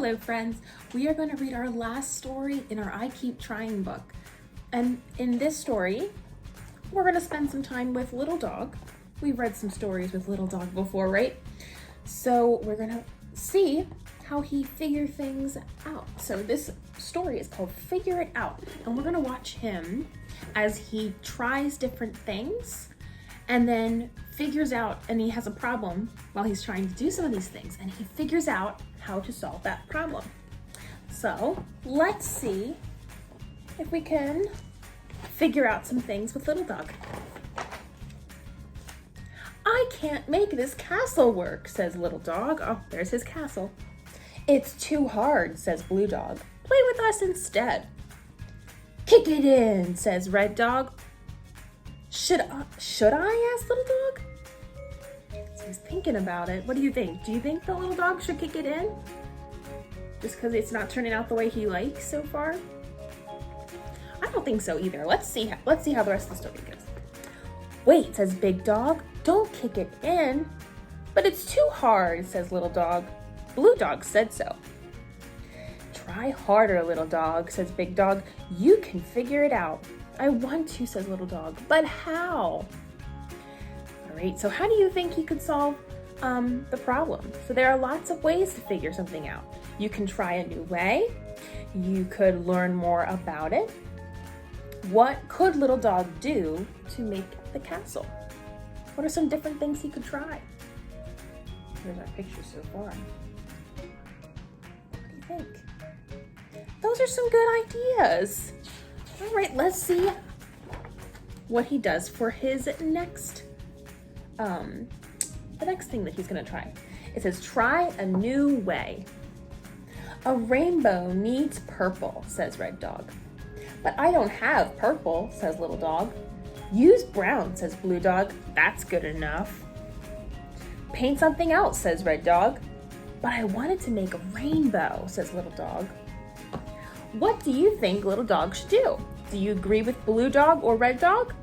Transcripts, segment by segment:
Hello friends, we are going to read our last story in our I Keep Trying book. And in this story, we're going to spend some time with Little Dog. We've read some stories with Little Dog before, right? So we're going to see how he figured things out. So this story is called Figure It Out. And we're going to watch him as he tries different things and then figures out, and he has a problem while he's trying to do some of these things, and he figures out how to solve that problem. So let's see if we can figure out some things with Little Dog. I can't make this castle work, says Little Dog. Oh, there's his castle. It's too hard, says Blue Dog. Play with us instead. Kick it in, says Red Dog. Should I, ask Little Dog? So he's thinking about it. What do you think? Do you think the Little Dog should kick it in? Just because it's not turning out the way he likes so far? I don't think so either. Let's see how the rest of the story goes. Wait, says Big Dog. Don't kick it in. But it's too hard, says Little Dog. Blue Dog said so. Try harder, Little Dog, says Big Dog. You can figure it out. I want to, says Little Dog, but how? All right, so how do you think he could solve the problem? So there are lots of ways to figure something out. You can try a new way. You could learn more about it. What could Little Dog do to make the castle? What are some different things he could try? Here's our picture so far. What do you think? Those are some good ideas. All right, let's see what he does for his next, the next thing that he's gonna try. It says, try a new way. A rainbow needs purple, says Red Dog. But I don't have purple, says Little Dog. Use brown, says Blue Dog. That's good enough. Paint something else, says Red Dog. But I wanted to make a rainbow, says Little Dog. What do you think Little Dog should do? Do you agree with Blue Dog or Red Dog?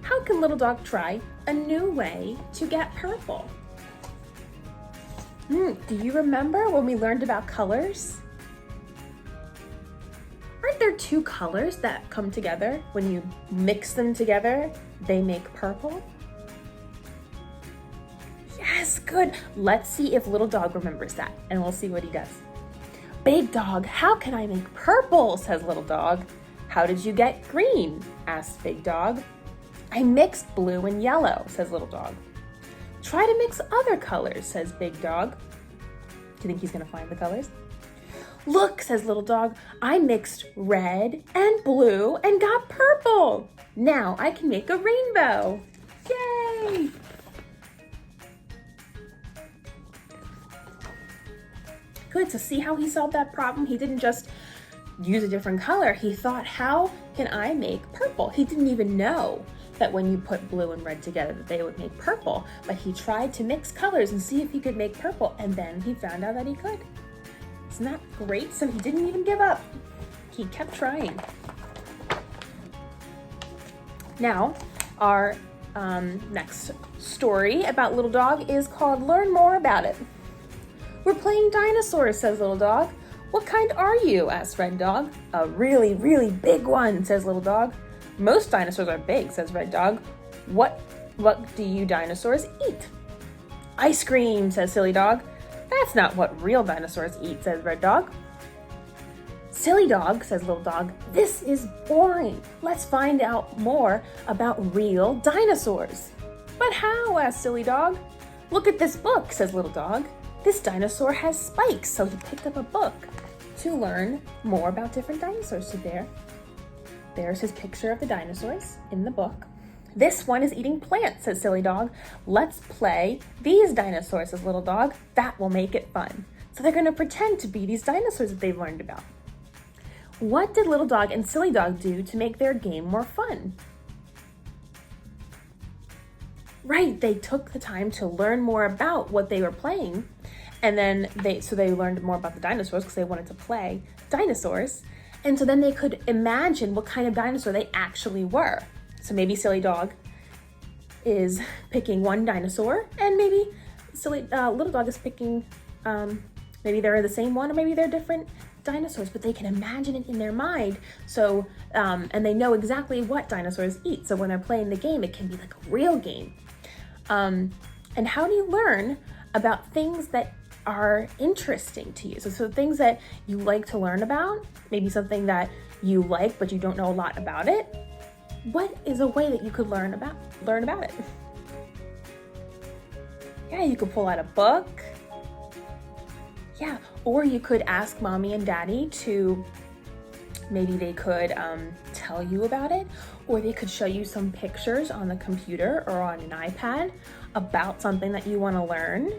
How can Little Dog try a new way to get purple? Do you remember when we learned about colors? Aren't there two colors that come together? When you mix them together, they make purple? Yes, good. Let's see if Little Dog remembers that, and we'll see what he does. Big Dog, how can I make purple, says Little Dog. How did you get green, asked Big Dog. I mixed blue and yellow, says Little Dog. Try to mix other colors, says Big Dog. Do you think he's gonna find the colors? Look, says Little Dog, I mixed red and blue and got purple. Now I can make a rainbow. Yay! Good, so see how he solved that problem? He didn't just use a different color. He thought, how can I make purple? He didn't even know that when you put blue and red together that they would make purple, but he tried to mix colors and see if he could make purple, and then he found out that he could. Isn't that great? So he didn't even give up. He kept trying. Now, our next story about Little Dog is called Learn More About It. We're playing dinosaurs, says Little Dog. What kind are you? Asks Red Dog. A really, really big one, says Little Dog. Most dinosaurs are big, says Red Dog. What do you dinosaurs eat? Ice cream, says Silly Dog. That's not what real dinosaurs eat, says Red Dog. Silly Dog, says Little Dog. This is boring. Let's find out more about real dinosaurs. But how? Asks Silly Dog. Look at this book, says Little Dog. This dinosaur has spikes, so he picked up a book to learn more about different dinosaurs. So there's his picture of the dinosaurs in the book. This one is eating plants, says Silly Dog. Let's play these dinosaurs, says Little Dog. That will make it fun. So they're gonna pretend to be these dinosaurs that they've learned about. What did Little Dog and Silly Dog do to make their game more fun? Right, they took the time to learn more about what they were playing, and then they learned more about the dinosaurs because they wanted to play dinosaurs, and so then they could imagine what kind of dinosaur they actually were. So maybe Silly Dog is picking one dinosaur, and maybe Little Dog is picking Maybe they're the same one, or maybe they're different dinosaurs, but they can imagine it in their mind. So, and they know exactly what dinosaurs eat. So when they're playing the game, it can be like a real game. And how do you learn about things that are interesting to you? So things that you like to learn about, maybe something that you like, but you don't know a lot about it. What is a way that you could learn about it? Yeah, you could pull out a book. Yeah, or you could ask mommy and daddy to, maybe they could tell you about it, or they could show you some pictures on the computer or on an iPad about something that you want to learn.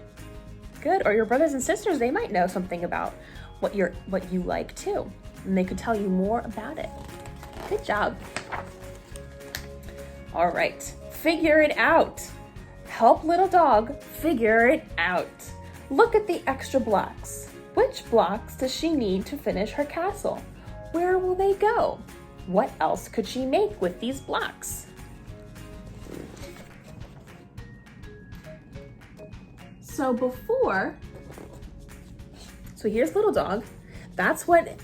Good. Or your brothers and sisters, they might know something about what you like too, and they could tell you more about it. Good job. All right, figure it out. Help little dog figure it out. Look at the extra blocks. Which blocks does she need to finish her castle? Where will they go? What else could she make with these blocks? So here's little dog. That's what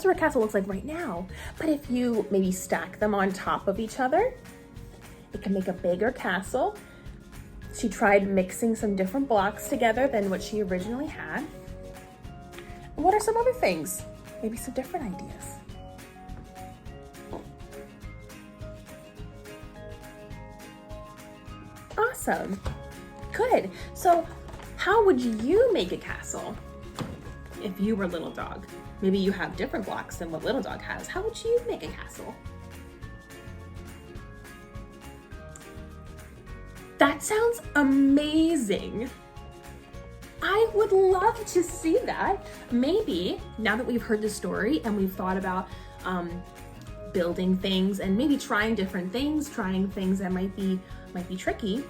her castle looks like right now. But if you maybe stack them on top of each other, it can make a bigger castle. She tried mixing some different blocks together than what she originally had. What are some other things? Maybe some different ideas. Awesome. Good. So how would you make a castle if you were little dog? Maybe you have different blocks than what little dog has. How would you make a castle? That sounds amazing. I would love to see that. Maybe now that we've heard the story and we've thought about building things and maybe trying different things, trying things that might be tricky,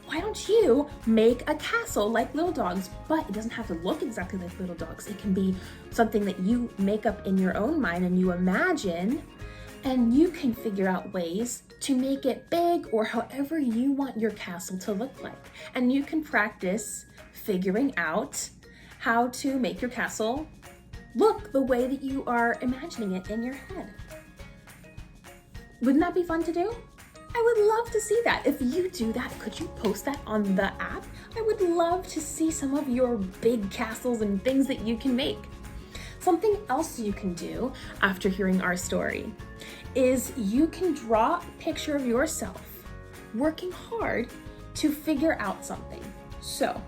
why don't you make a castle like little dogs? But it doesn't have to look exactly like little dogs. It can be something that you make up in your own mind and you imagine, and you can figure out ways to make it big or however you want your castle to look like. And you can practice figuring out how to make your castle look the way that you are imagining it in your head. Wouldn't that be fun to do? I would love to see that. If you do that, could you post that on the app? I would love to see some of your big castles and things that you can make. Something else you can do after hearing our story is you can draw a picture of yourself working hard to figure out something. So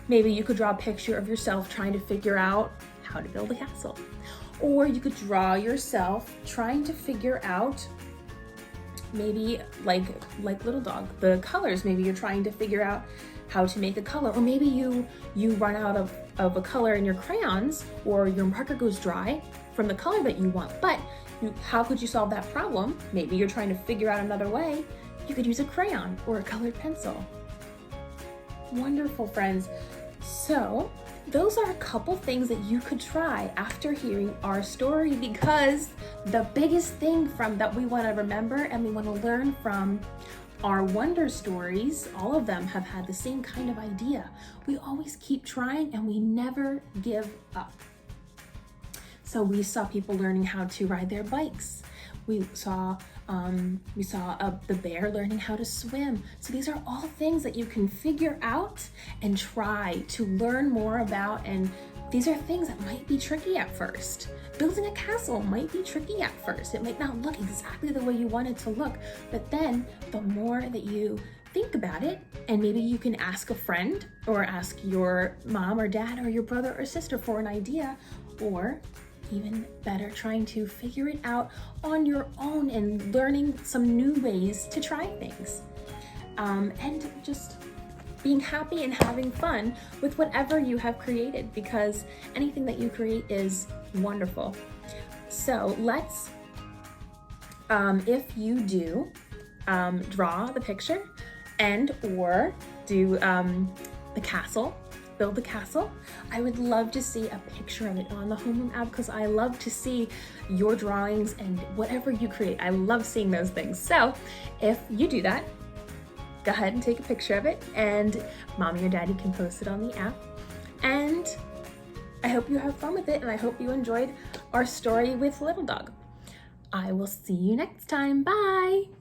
maybe you could draw a picture of yourself trying to figure out how to build a castle. Or you could draw yourself trying to figure out, maybe like little dog, the colors. Maybe you're trying to figure out how to make a color, or maybe you run out of a color in your crayons, or your marker goes dry from the color that you want. But how could you solve that problem? Maybe you're trying to figure out another way. You could use a crayon or a colored pencil. Wonderful, friends. So those are a couple things that you could try after hearing our story, because the biggest thing that we want to remember and we want to learn from our wonder stories, all of them have had the same kind of idea. We always keep trying and we never give up. So we saw people learning how to ride their bikes. We saw the bear learning how to swim. So these are all things that you can figure out and try to learn more about. And these are things that might be tricky at first. Building a castle might be tricky at first. It might not look exactly the way you want it to look, but then the more that you think about it, and maybe you can ask a friend or ask your mom or dad or your brother or sister for an idea, or even better, trying to figure it out on your own and learning some new ways to try things. And just being happy and having fun with whatever you have created, because anything that you create is wonderful. So let's, if you do draw the picture and or do the castle, build the castle, I would love to see a picture of it on the Homeroom app, because I love to see your drawings and whatever you create. I love seeing those things. So if you do that, go ahead and take a picture of it, and mommy or daddy can post it on the app. And I hope you have fun with it, and I hope you enjoyed our story with Little Dog. I will see you next time. Bye!